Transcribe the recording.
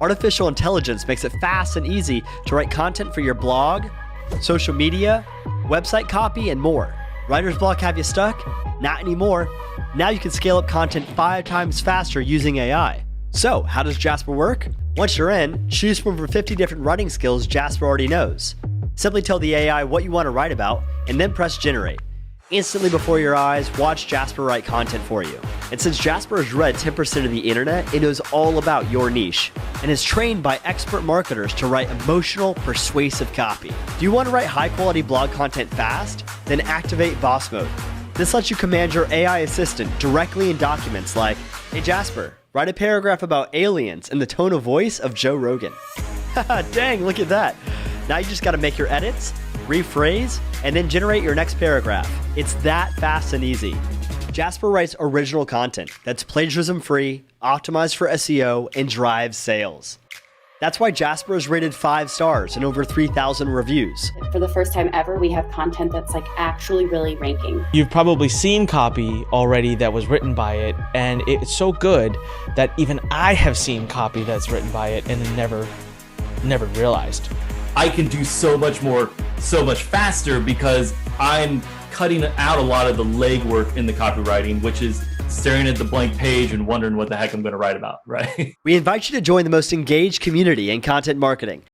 Artificial intelligence makes it fast and easy to write content for your blog, social media, website copy, and more. Writer's block have you stuck? Not anymore. Now you can scale up content 5 times faster using AI. So, how does Jasper work? Once you're in, choose from over 50 different writing skills Jasper already knows. Simply tell the AI what you want to write about, and then press generate. Instantly before your eyes, watch Jasper write content for you. And since Jasper has read 10% of the internet, it knows all about your niche, and is trained by expert marketers to write emotional, persuasive copy. Do you want to write high-quality blog content fast? Then activate Boss Mode. This lets you command your AI assistant directly in documents like, "Hey Jasper, write a paragraph about aliens in the tone of voice of Joe Rogan." Haha, dang, look at that. Now you just gotta make your edits, rephrase, and then generate your next paragraph. It's that fast and easy. Jasper writes original content that's plagiarism-free, optimized for SEO, and drives sales. That's why Jasper is rated 5 stars and over 3,000 reviews. For the first time ever, we have content that's like actually really ranking. You've probably seen copy already that was written by it, and it's so good that even I have seen copy that's written by it and never realized. I can do so much more, so much faster because I'm cutting out a lot of the legwork in the copywriting, which is staring at the blank page and wondering what the heck I'm going to write about, right? We invite you to join the most engaged community in content marketing.